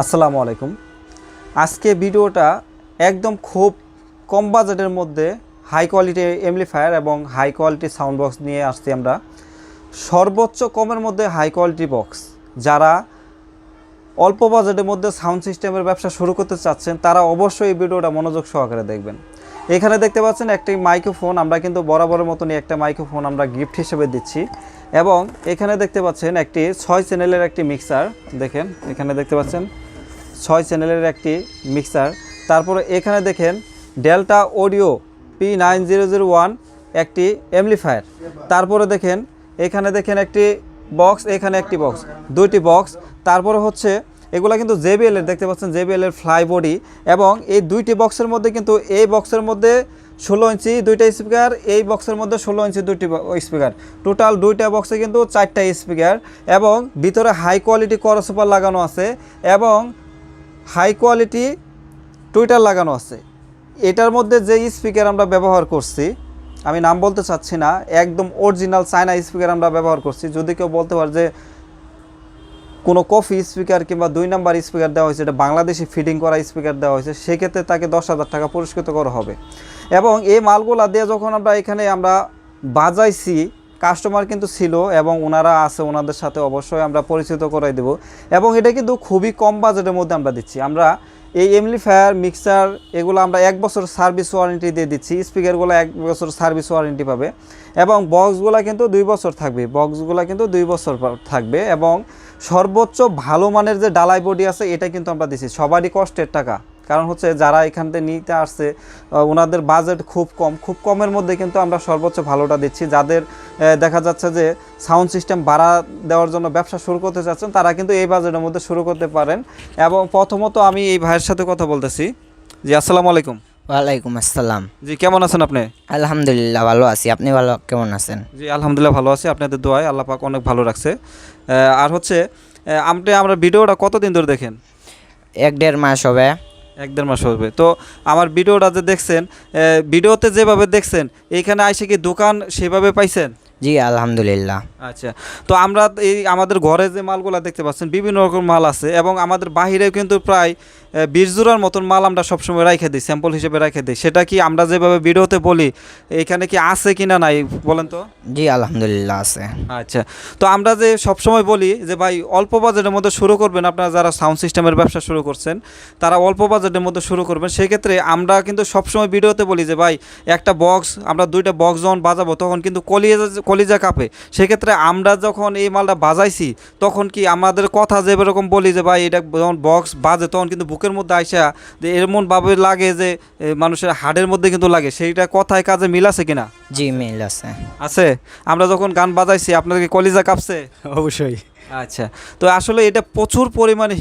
আসসালামু আলাইকুম। আজকে ভিডিওটা একদম খুব কম বাজেটের মধ্যে হাই কোয়ালিটি এমপ্লিফায়ার এবং হাই কোয়ালিটি সাউন্ড বক্স নিয়ে আসছি আমরা। সর্বোচ্চ কমের মধ্যে হাই কোয়ালিটি বক্স, যারা অল্প বাজেটের মধ্যে সাউন্ড সিস্টেমের ব্যবসা শুরু করতে চাচ্ছেন তারা অবশ্যই এই ভিডিওটা মনোযোগ সহকারে দেখবেন। এখানে দেখতে পাচ্ছেন একটি মাইক্রোফোন, আমরা কিন্তু বরাবরের মতনই একটা মাইক্রোফোন আমরা গিফট হিসেবে দিচ্ছি। এবং এখানে দেখতে পাচ্ছেন একটি 6 চ্যানেলের একটি মিক্সার, দেখেন এখানে দেখতে পাচ্ছেন 6 চ্যানেলের একটি মিক্সার। তারপরে এখানে দেখেন ডেল্টা অডিও P9001 একটি এমপ্লিফায়ার। তারপরে দেখেন এখানে দেখেন একটি বক্স, এখানে একটি বক্স, দুইটি বক্স। তারপরে হচ্ছে এগুলা কিন্তু JBL এর, দেখতে পাচ্ছেন JBL এর ফ্লাই বডি। এবং এই দুইটি বক্সের মধ্যে কিন্তু এই বক্সের মধ্যে 16 ইঞ্চি দুইটা স্পিকার, এই বক্সের মধ্যে 16 ইঞ্চি দুইটি স্পিকার, টোটাল দুইটা বক্সে কিন্তু 4টা স্পিকার। এবং ভিতরে হাই কোয়ালিটি করসুপার লাগানো আছে এবং হাই কোয়ালিটি টুইটার লাগানো আছে। এটার মধ্যে যে স্পিকার আমরা ব্যবহার করছি, আমি নাম বলতে চাচ্ছি না, একদম অরিজিনাল চায়না স্পিকার আমরা ব্যবহার করছি। যদি কেউ বলতে পারে যে কোনো কফি স্পিকার কিংবা 2 নাম্বার স্পিকার দেওয়া হয়েছে, এটা বাংলাদেশি ফিটিং করা স্পিকার দেওয়া হয়েছে, সেক্ষেত্রে তাকে 10,000 টাকা পুরস্কৃত করা হবে। এবং এই মালগুলা দিয়ে যখন আমরা এখানে আমরা বাজাইছি, কাস্টমার কিন্তু ছিল এবং ওনারা আছে, ওনাদের সাথে অবশ্যই আমরা পরিচিত করাই দেব। এবং এটা কিন্তু খুবই কম বাজেটের মধ্যে আমরা দিচ্ছি। আমরা এই এমপ্লিফায়ার, মিক্সার এগুলো আমরা 1 বছর সার্ভিস ওয়ারেন্টি দিয়ে দিচ্ছি। স্পিকারগুলো 1 বছর সার্ভিস ওয়ারেন্টি পাবে এবং বক্সগুলো কিন্তু 2 বছর থাকবে, বক্সগুলো কিন্তু 2 বছর থাকবে। এবং সর্বোচ্চ ভালো মানের যে ডালাই বডি আছে এটা কিন্তু আমরা দিচ্ছি, সবারই কষ্টের টাকা। কারণ হচ্ছে যারা এখান থেকে নিতে আসছে ওনাদের বাজেট খুব কম, খুব কমের মধ্যে কিন্তু আমরা সর্বোচ্চ ভালোটা দিচ্ছি। যাদের দেখা যাচ্ছে যে সাউন্ড সিস্টেম ভাড়া দেওয়ার জন্য ব্যবসা শুরু করতে চাচ্ছেন তারা কিন্তু এই বাজেটের মধ্যে শুরু করতে পারেন। এবং প্রথমত আমি এই ভাইয়ের সাথে কথা বলতেছি। জি আসসালামু আলাইকুম। ওয়ালাইকুম আসসালাম। জি কেমন আছেন আপনি? আলহামদুলিল্লাহ ভালো আছি, আপনি ভালো কেমন আছেন? জি আলহামদুলিল্লাহ ভালো আছি, আপনাদের দোয়ায় আল্লাহ পাক অনেক ভালো রাখছে। আর হচ্ছে আমরা ভিডিওটা কতদিন ধরে দেখেন? 1-1.5 মাস হবে। 1-1.5 মাস হবে। তো আমার ভিডিওটা যে দেখছেন, ভিডিওতে যেভাবে দেখছেন এইখানে আইসে কি দোকান সেভাবে পাইছেন? জি আলহামদুলিল্লাহ। আচ্ছা, তো আমরা এই আমাদের ঘরে যে মালগুলা দেখতে পাচ্ছেন বিভিন্ন রকম মাল আছে এবং আমাদের বাহিরেও কিন্তু প্রায় 20 জোড়ার মতন মাল আমরা সবসময় রাখে দিই, স্যাম্পল হিসেবে রাখে দিই। সেটা কি আমরা যেভাবে ভিডিওতে বলি এখানে কি আছে কি না নাই বলেন তো? জি আলহামদুলিল্লাহ আছে। আচ্ছা, তো আমরা যে সবসময় বলি যে ভাই অল্প বাজেটের মধ্যে শুরু করবেন, আপনারা যারা সাউন্ড সিস্টেমের ব্যবসা শুরু করছেন তারা অল্প বাজেটের মধ্যে শুরু করবেন। সেক্ষেত্রে আমরা কিন্তু সবসময় ভিডিওতে বলি যে ভাই একটা বক্স, আমরা 2টা বক্স যখন বাজাবো তখন কিন্তু কলিজা কাঁপে। সেক্ষেত্রে আমরা যখন এই মালটা বাজাইছি তখন কি আমাদের কথা যে এরকম বলি যে ভাই এটা যখন বক্স বাজে তখন কিন্তু বুকের মধ্যে আইসা যে এমনভাবে লাগে যে মানুষের হাড়ের মধ্যে কিন্তু লাগে, সেইটা কথায় কাজে মিল আছে কিনা? জি মিল আছে। আছে। আমরা যখন গান বাজাইছি আপনাদের কি কলিজা কাঁপছে? অবশ্যই। আচ্ছা, তো আসলে এটা প্রচুর পরিমাণে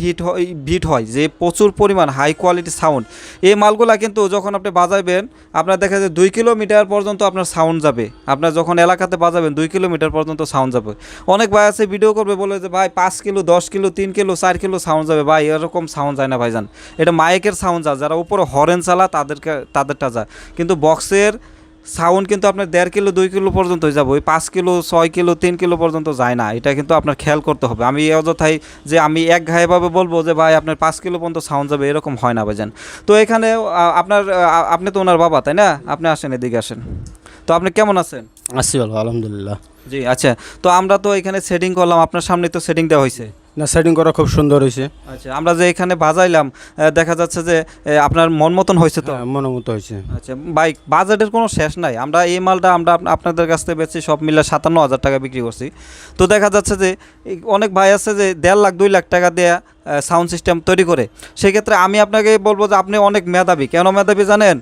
বিট হয়, যে প্রচুর পরিমাণ হাই কোয়ালিটি সাউন্ড। এই মালগুলা কিন্তু যখন আপনি বাজাবেন আপনার দেখা যায় 2 কিলোমিটার পর্যন্ত আপনার সাউন্ড যাবে। আপনার যখন এলাকাতে বাজাবেন 2 কিলোমিটার পর্যন্ত সাউন্ড যাবে। অনেক ভাই আছে ভিডিও করবে বলে যে ভাই 5 kilo, 10 kilo, 3 kilo, 4 kilo sound যাবে। ভাই এরকম সাউন্ড যায় না ভাইজান, এটা মাইকের সাউন্ড যায়, যারা উপরে হরেন চালা তাদেরটা যায়। কিন্তু বক্সের সাউন্ড কিন্তু আপনার 1.5 কিলো 2 কিলো পর্যন্ত যাবে, ওই 5 কিলো 6 কিলো 3 কিলো পর্যন্ত যায় না। এটা কিন্তু আপনার খেয়াল করতে হবে। আমি অযথাই যে আমি এক ঘায়েভাবে বলবো যে ভাই আপনার 5 কিলো পর্যন্ত সাউন্ড যাবে, এরকম হয় না ভাইজান। তো এখানে আপনি তো ওনার বাবা তাই না? আপনি আসেন, এদিকে আসেন। তো আপনি কেমন আছেন? আছি ভালো আলহামদুলিল্লাহ। জি আচ্ছা, তো আমরা তো এখানে সেটিং করলাম, আপনার সামনে তো সেটিং দেওয়া হয়েছে না, সেটিং করা খুব সুন্দর হয়েছে। আচ্ছা, আমরা যে এখানে বাজাইলাম দেখা যাচ্ছে যে আপনার মন মতন হয়েছে তো? মনের মতো হয়েছে। আচ্ছা ভাই, বাজেটের কোনো শেষ নাই। আমরা এই মালটা আমরা আপনাদের কাছ থেকে বেচি, সব মিলে 57,000 টাকা বিক্রি করছি। তো দেখা যাচ্ছে যে অনেক ভাই আছে যে 1.5 লাখ 2 লাখ টাকা দিয়ে সাউন্ড সিস্টেম তৈরি করে। সেক্ষেত্রে আমি আপনাকে বলবো যে আপনি অনেক মেধাবী। কেন মেধাবী জানেন?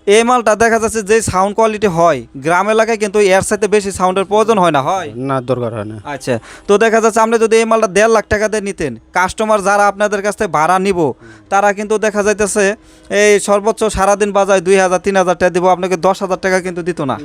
এই মালটা দেখা যাচ্ছে যে সাউন্ড কোয়ালিটি হয় গ্রাম এলাকায় কিন্তু এর সাথে বেশি সাউন্ডের প্রয়োজন হয় না, হয় না, দরকার হয় না। আচ্ছা, তো দেখা যাচ্ছে আপনি যদি এই মালটা 1.5 লাখ টাকা দিয়ে নিতেন, কাস্টমার যারা আপনাদের কাছ থেকে ভাড়া নিব তারা কিন্তু দেখা যাইতেছে এই সর্বোচ্চ সারাদিন বাজায় 2,000 3,000 টাকা দিব, আপনাকে 10,000 টাকা কিন্তু দিত না।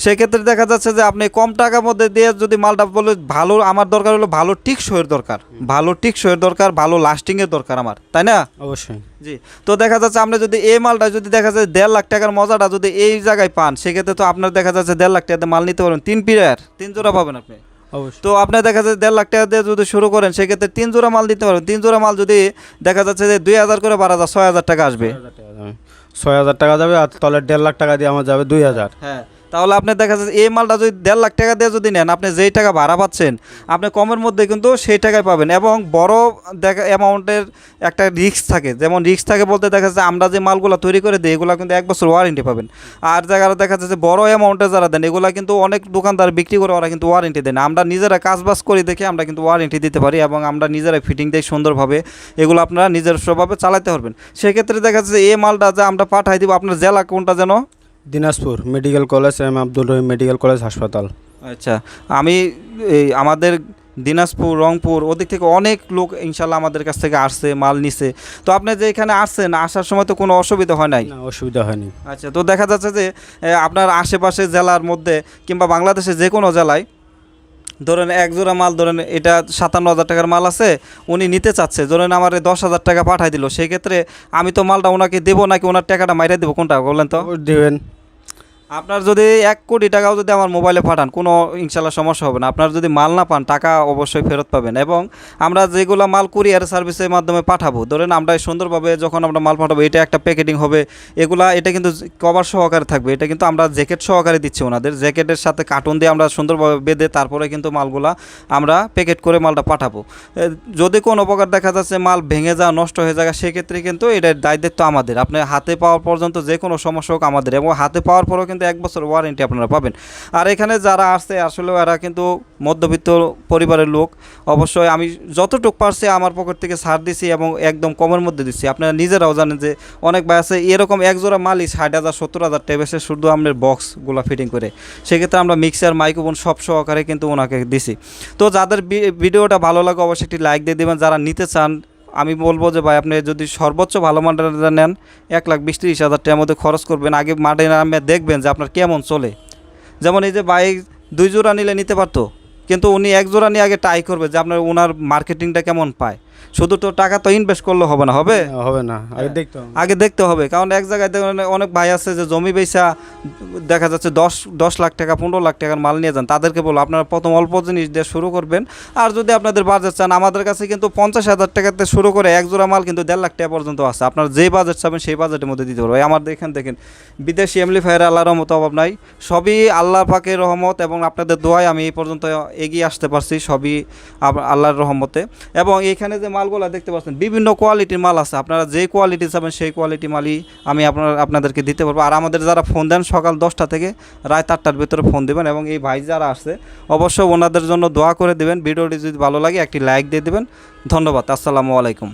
সেক্ষেত্রে দেখা যাচ্ছে যে আপনি কম টাকার মধ্যে দিয়ে যদি মালটা বলে ভালো, আমার দরকার হলো ভালো টিকসইয়ের দরকার, ভালো টিকসইয়ের দরকার, ভালো লাস্টিংয়ের দরকার আমার, তাই না? অবশ্যই। জি, তো দেখা যাচ্ছে আপনি যদি এই মালটা যদি দেখা যায় 1.5 লাখ টাকার মজাটা যদি এই জায়গায় পান, সেক্ষেত্রে তো আপনার দেখা যাচ্ছে 1.5 লাখ টাকাতে মাল নিতে পারবেন 3 পিয়ার 3 জোড়া পাবেন আপনি। অবশ্যই। তো আপনি দেখা যাচ্ছে 1.5 লাখ টাকা দিয়ে যদি শুরু করেন সেক্ষেত্রে 3 জোড়া মাল দিতে পারবেন। 3 জোড়া মাল যদি দেখা যাচ্ছে যে 2,000 করে 12,000 6,000 টাকা আসবে। 6,000 টাকা যাবে আর তাহলে 1.5 লাখ টাকা দিয়ে আমার যাবে 2,000। হ্যাঁ, তাহলে আপনি দেখা যাচ্ছে এই মালটা যদি 1.5 লাখ টাকা দিয়ে যদি নেন, আপনি যেই টাকা ভাড়া পাচ্ছেন আপনি কমের মধ্যে কিন্তু সেই টাকায় পাবেন। এবং বড় দেখা অ্যামাউন্টের একটা রিস্ক থাকে, যেমন রিস্ক থাকে বলতে দেখা যাচ্ছে আমরা যে মালগুলো তৈরি করে দিই এগুলো কিন্তু 1 বছর ওয়ারেন্টি পাবেন। আর যারা দেখা যাচ্ছে বড় অ্যামাউন্টে যারা দেন এগুলো কিন্তু অনেক দোকানদার বিক্রি করে ওরা কিন্তু ওয়ারেন্টি দেয় না। আমরা নিজেরা কাজবাজ করি দেখে আমরা কিন্তু ওয়ারেন্টি দিতে পারি এবং আমরা নিজেরাই ফিটিং দিই সুন্দরভাবে। এগুলো আপনারা নিজস্বভাবে চালাতে পারবেন। সেক্ষেত্রে দেখা যাচ্ছে এই মালটা যে আমরা পাঠাই দিব, আপনার জেলা কোনটা যেন? Dinajpur medical college, M Abdul Rahim medical college হাসপাতাল। আচ্ছা, আমি আমাদের দিনাজপুর, রংপুর ওদিক থেকে অনেক লোক ইনশাল্লাহ আমাদের কাছ থেকে আসছে, মাল নিছে। তো আপনি যে এখানে আসছেন আসার সময় তো কোনো অসুবিধা হয় নাই? না, অসুবিধা হয়নি। আচ্ছা, তো দেখা যাচ্ছে যে আপনার আশেপাশে জেলার মধ্যে কিংবা বাংলাদেশে যে কোনো জেলায় ধরেন এক জোড়া মাল, ধরেন এটা 57,000 টাকার মাল আছে, উনি নিতে চাচ্ছে, ধরেন আমার 10,000 টাকা পাঠাই দিল, সেক্ষেত্রে আমি তো মালটা ওনাকে দেবো নাকি ওনার টাকাটা মাইরা দেবো, কোনটা বললেন তো? দেবেন। আপনার যদি 1 কোটি টাকাও যদি আমার মোবাইলে পাঠান কোনো ইনশাল্লাহ সমস্যা হবে না। আপনার যদি মাল না পান টাকা অবশ্যই ফেরত পাবেন। এবং আমরা যেগুলো মাল কুরিয়ার সার্ভিসের মাধ্যমে পাঠাবো, ধরেন আমরা সুন্দরভাবে যখন আমরা মাল পাঠাবো এটা একটা প্যাকেটিং হবে, এটা কিন্তু কভার সহকারে থাকবে। এটা কিন্তু আমরা জ্যাকেট সহকারে দিচ্ছি ওনাদের, জ্যাকেটের সাথে কার্টুন দিয়ে আমরা সুন্দরভাবে বেঁধে তারপরে কিন্তু মালগুলা আমরা প্যাকেট করে মালটা পাঠাবো। যদি কোনো প্রকার দেখা যাচ্ছে মাল ভেঙে যাওয়া, নষ্ট হয়ে যায়, সেক্ষেত্রে কিন্তু এটার দায়িত্ব আমাদের। আপনি হাতে পাওয়ার পর্যন্ত যে কোনো সমস্যা হোক আমাদের, এবং হাতে পাওয়ার পরেও কিন্তু 1 বছর ওয়ারেন্টি আপনারা পাবেন। আর এখানে যারা আসছে আসলে এরা কিন্তু মধ্যবিত্ত পরিবারের লোক। অবশ্যই আমি যতটুকু পারছি আমার পকেট থেকে ছাড় দিছি এবং একদম কমের মধ্যে দিচ্ছি। আপনারা নিজেরাও জানেন যে অনেক ভাই আছে এরকম এক জোড়া মালই 60,000 70,000 টাকা বেশি শুধু আমাদের বক্সগুলো ফিটিং করে। সেক্ষেত্রে আমরা মিক্সার, মাইক্রোফোন সব সহকারে কিন্তু ওনাকে দিছি। তো যাদের ভিডিওটা ভালো লাগে অবশ্যই একটি লাইক দিয়ে দেবেন। যারা নিতে চান আমি বলবো যে ভাই আপনি যদি সর্বোচ্চ ভালো মানের নেন 1,20,000-30,000 টাকার মধ্যে খরচ করবেন। আগে মাঠে নামে দেখবেন যে আপনার কেমন চলে। যেমন এই যে বাইক 2 জোড়া নিলে নিতে পারতো, কিন্তু উনি 1 জোড়া নিয়ে আগে ট্রাই করবে যে আপনার ওনার মার্কেটিংটা কেমন পায়। শুধু তো টাকা তো ইনভেস্ট করলে হবে না, হবে হবে না, আগে দেখতে হবে। আগে দেখতে হবে। কারণ এক জায়গায় অনেক ভাই আছে যে জমি বেচা দেখা যাচ্ছে 10 লাখ টাকা 15 লাখ টাকার মাল নিয়ে যান। তাদেরকে বলো আপনারা প্রথম অল্প জিনিস দিয়ে শুরু করবেন। আর যদি আপনাদের বাজেট চান আমাদের কাছে কিন্তু 50,000 টাকাতে শুরু করে এক জোড়া মাল কিন্তু 1.5 লাখ টাকা পর্যন্ত আছে। আপনার যে বাজেট চাবেন সেই বাজেটের মধ্যে দিতে পারবো। আমাদের এখানে দেখেন বিদেশি এমপ্লিফায়ার আল্লাহর রহমতে অভাব নাই, সবই আল্লাহ পাকের রহমত এবং আপনাদের দোয়ায় আমি এই পর্যন্ত এগিয়ে আসতে পারছি, সবই আল্লাহর রহমতে। এবং এখানে যে মালগুলো দেখতে পাচ্ছেন বিভিন্ন কোয়ালিটির মাল আছে, আপনারা যে কোয়ালিটি চাবেন সেই কোয়ালিটি মালই আমি আপনাদেরকে দিতে পারবো। আর আমাদের যারা ফোন দেন সকাল 10টা থেকে রাত 8টার ভিতরে ফোন দেবেন। এবং এই ভাই যারা আসছে অবশ্যই ওনাদের জন্য দোয়া করে দেবেন। ভিডিওটি যদি ভালো লাগে একটি লাইক দিয়ে দেবেন। ধন্যবাদ। আসসালামু আলাইকুম।